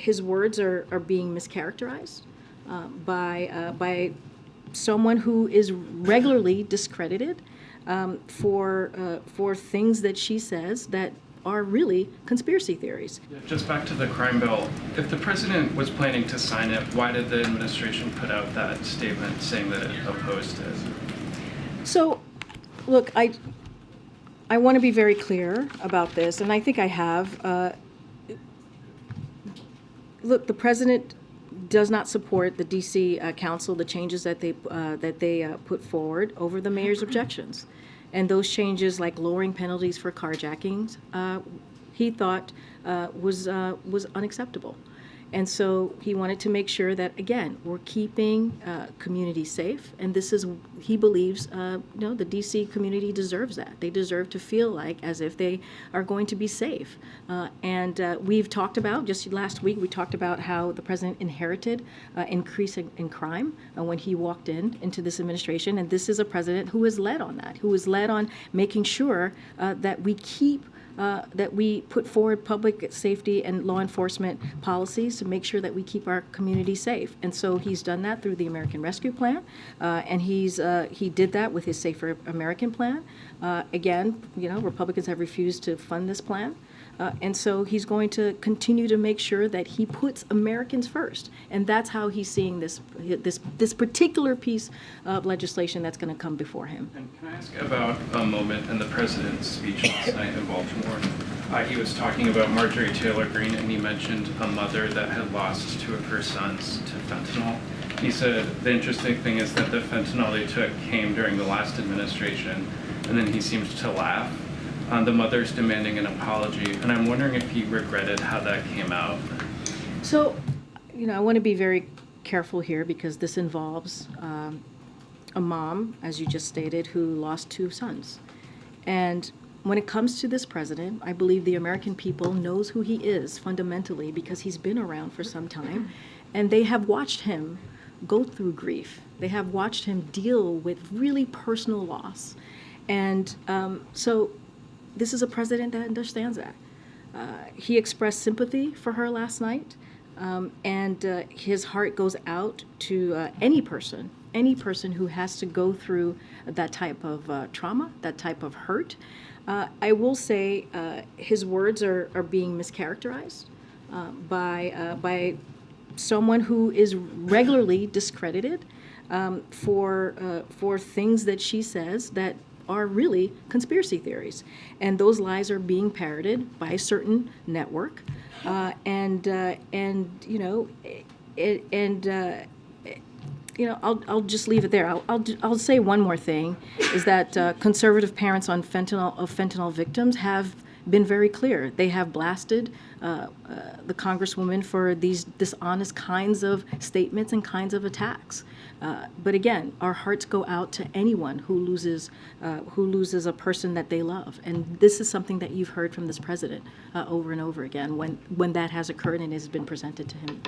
his words are being mischaracterized by someone who is regularly discredited for things that she says that are really conspiracy theories. Yeah, just back to the crime bill. If the president was planning to sign it, why did the administration put out that statement saying that it opposed it? So, look, I want to be very clear about this, and I think I have. Look, the president does not support the D.C. Council, the changes that they put forward over the mayor's objections. And those changes, like lowering penalties for carjackings, he thought was unacceptable. And so he wanted to make sure that, again, we're keeping communities safe. And this is, he believes, the D.C. community deserves that. They deserve to feel like as if they are going to be safe. And we've talked about, just last week, we talked about how the president inherited increase in crime when he walked into this administration. And this is a president who has led on that, who has led on making sure that we keep that we put forward public safety and law enforcement policies to make sure that we keep our community safe. And so he's done that through the American Rescue Plan, and he did that with his Safer American Plan. Again, Republicans have refused to fund this plan. And so he's going to continue to make sure that he puts Americans first. And that's how he's seeing this particular piece of legislation that's going to come before him. And can I ask about a moment in the president's speech last night in Baltimore? He was talking about Marjorie Taylor Greene, and he mentioned a mother that had lost 2 of her sons to fentanyl. He said the interesting thing is that the fentanyl they took came during the last administration, and then he seemed to laugh. The mother's demanding an apology, and I'm wondering if he regretted how that came out. So, I want to be very careful here because this involves a mom, as you just stated, who lost 2 sons. And when it comes to this president, I believe the American people knows who he is fundamentally because he's been around for some time, and they have watched him go through grief. They have watched him deal with really personal loss. And so this is a president that understands that. He expressed sympathy for her last night, and his heart goes out to any person who has to go through that type of trauma, that type of hurt. I will say his words are being mischaracterized by someone who is regularly discredited for things that she says that are really conspiracy theories, and those lies are being parroted by a certain network, I'll just leave it there. I'll say one more thing, is that conservative parents of fentanyl victims have been very clear. They have blasted the Congresswoman for these dishonest kinds of statements and kinds of attacks. But again, our hearts go out to anyone who loses a person that they love. And this is something that you've heard from this president over and over again when that has occurred and has been presented to him.